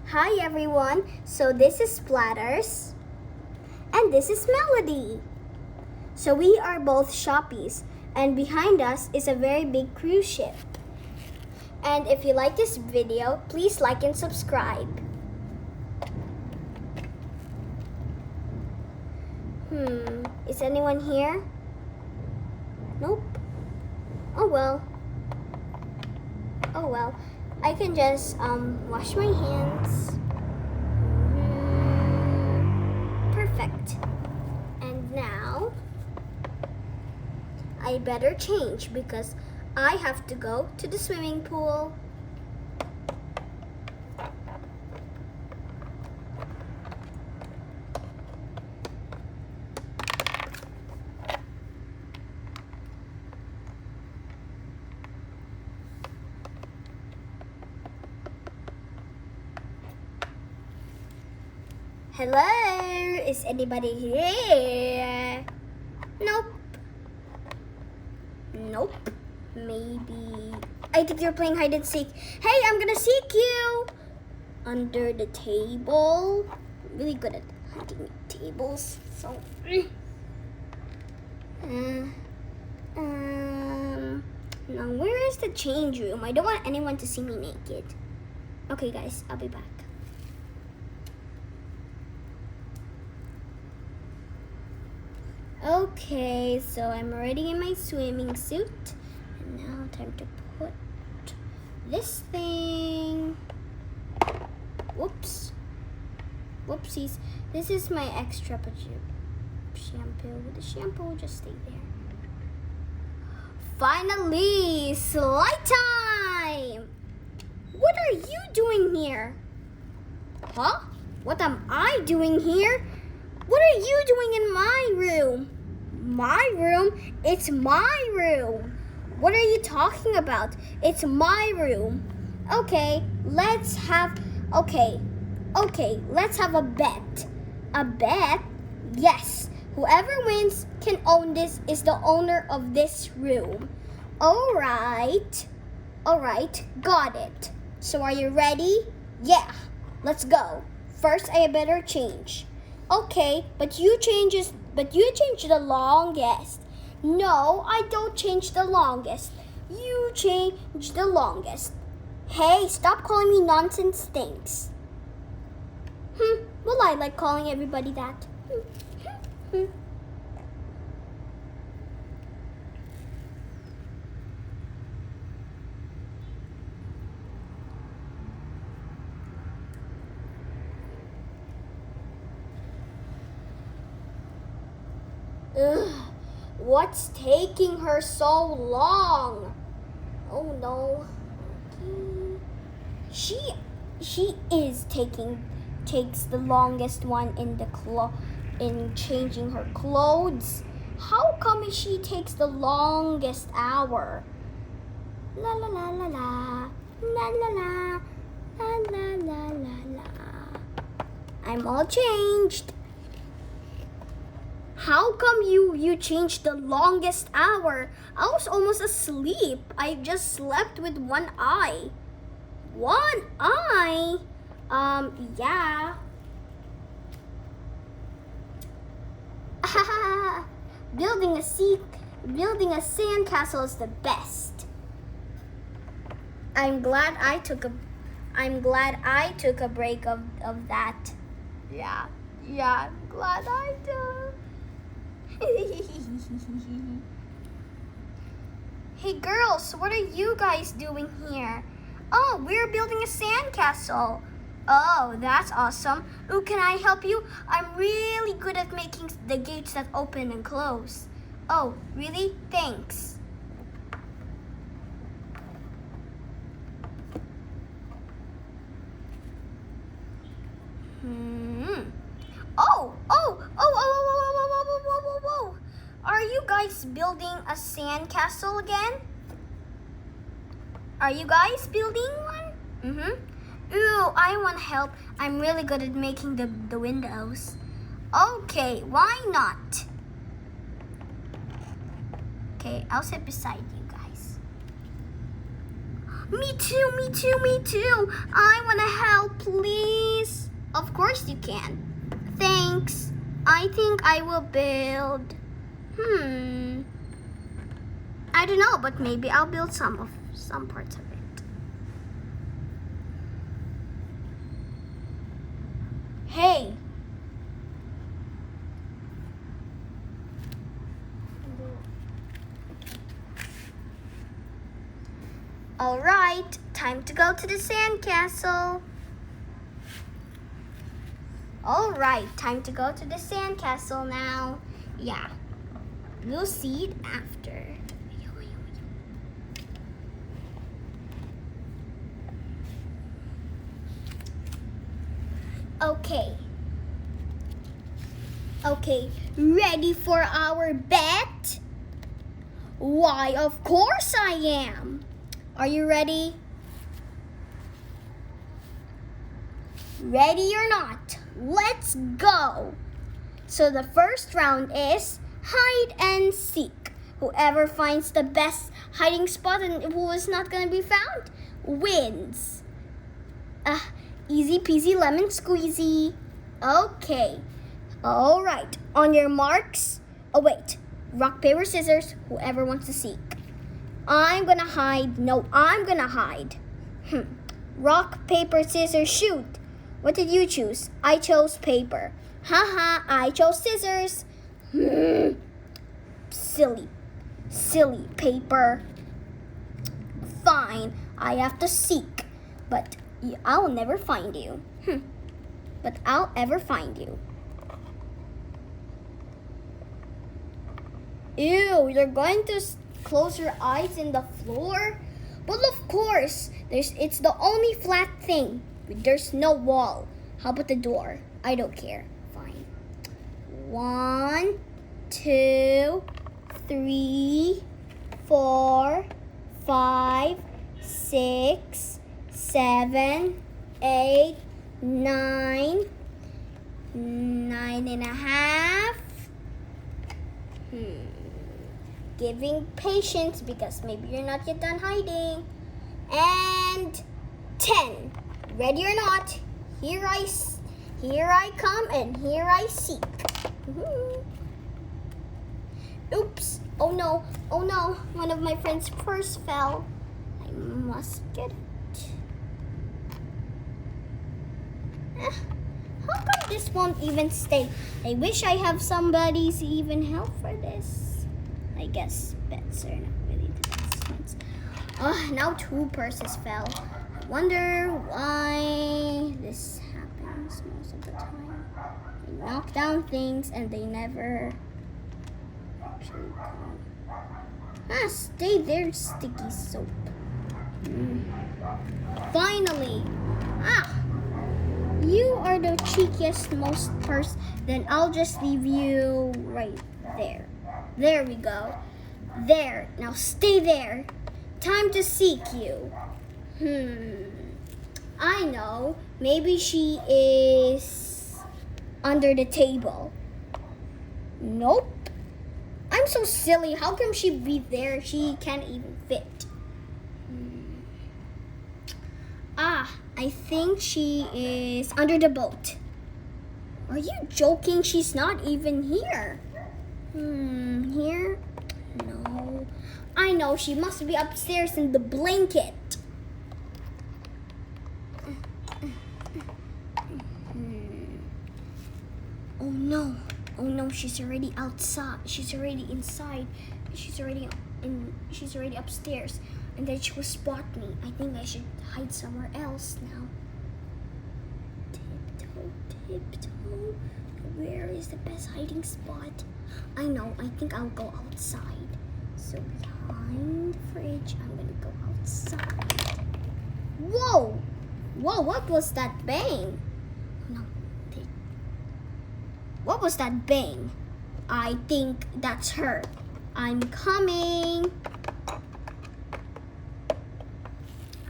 Hi everyone, so this is Splatters and this is Melody. So we are both Shoppies and behind us is a very big cruise ship. And if you like this video, please like and subscribe. Is anyone here? Nope. Oh well. I can just wash my hands. Perfect. And now I better change because I have to go to the swimming pool. Hello? Is anybody here? Nope. Maybe. I think you're playing hide and seek. Hey, I'm gonna seek you! Under the table. I'm really good at hiding tables. So. Now where is the change room? I don't want anyone to see me naked. Okay, guys, I'll be back. Okay, so I'm already in my swimming suit. And now time to put this thing. Whoops. Whoopsies. This is my extra shampoo. The shampoo will just stay there. Finally, slide time! What are you doing here? Huh? What am I doing here? What are you doing in my room? My room? It's my room. What are you talking about? It's my room. Okay, let's have a bet. A bet? Yes. Whoever wins can own this is the owner of this room. All right, got it. So are you ready? Yeah, let's go. First, I better change. Okay, but you change the longest. No, I don't change the longest. You change the longest. Hey, stop calling me nonsense things. Well, I like calling everybody that. Ugh, what's taking her so long? Oh no. She takes the longest one in changing her clothes. How come she takes the longest hour? La la la la la. La la la. La la la la la. I'm all changed. How come you changed the longest hour? I was almost asleep. I just slept with one eye. One eye? Yeah. Building a sandcastle is the best. I'm glad I took a break of that. Yeah, I'm glad I did. Hey girls, what are you guys doing here? Oh, we're building a sandcastle. Oh, that's awesome. Ooh, can I help you? I'm really good at making the gates that open and close. Oh, really? Thanks. Whoa. Are you guys building a sandcastle again? Are you guys building one? Ooh, I want help. I'm really good at making the windows. Okay, why not? Okay, I'll sit beside you guys. Me too, me too, me too. I want to help, please. Of course you can. Thanks. I think I will build. I don't know, but maybe I'll build some parts of it. Hey. All right, time to go to the sandcastle. All right, time to go to the sandcastle now. Yeah, we'll see it after. Okay, ready for our bet? Why, of course I am. Are you ready? Ready or not, let's go. So the first round is hide and seek. Whoever finds the best hiding spot and who is not going to be found wins. Easy peasy lemon squeezy. Okay. All right. On your marks. Oh, wait. Rock, paper, scissors. Whoever wants to seek. I'm going to hide. No, I'm going to hide. Rock, paper, scissors, shoot. What did you choose? I chose paper. Haha, I chose scissors. Silly paper. Fine, I have to seek. But I'll never find you. But I'll ever find you. Ew, you're going to close your eyes in the floor? Well, of course. It's the only flat thing. There's no wall. How about the door? I don't care. Fine. 1, 2, 3, 4, 5, 6, 7, 8, 9, 9.5. Giving patience because maybe you're not yet done hiding. And 10. Ready or not, here I come and here I seek. Oops. Oh no. One of my friend's purse fell. I must get it. How come this won't even stay? I wish I have somebody's even help for this. I guess bets are not really the best ones. Now 2 purses fell. I wonder why this happens most of the time. They knock down things and they never actually come. Stay there, sticky soap. Finally. You are the cheekiest, most purse. Then I'll just leave you right there. There we go. There. Now stay there. Time to seek you. I know. Maybe she is under the table. Nope. I'm so silly. How can she be there? She can't even fit. I think she is under the boat. Are you joking? She's not even here. Here? No. I know. She must be upstairs in the blanket. Oh no, she's already outside. She's already inside. She's already upstairs. And then she will spot me. I think I should hide somewhere else now. Tiptoe. Where is the best hiding spot? I know. I think I'll go outside. So behind the fridge, I'm gonna go outside. Whoa! What was that bang? No. What was that bang? I think that's her. I'm coming.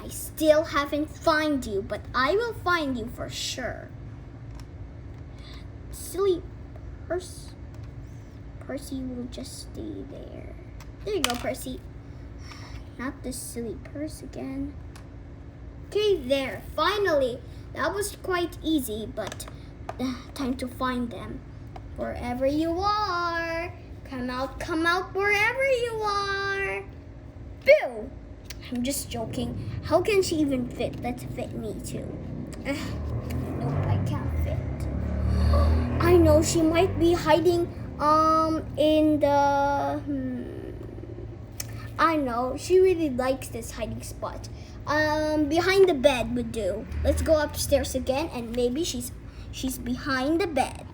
I still haven't found you, but I will find you for sure. Silly Percy will just stay there. There you go, Percy. Not the silly purse again. Okay, there. Finally. That was quite easy, but time to find them. Wherever you are. Come out wherever you are. Boo! I'm just joking. How can she even fit? Let's fit me too. Nope, I can't fit. I know she might be hiding in the I know she really likes this hiding spot. Behind the bed would do. Let's go upstairs again, and maybe she's behind the bed.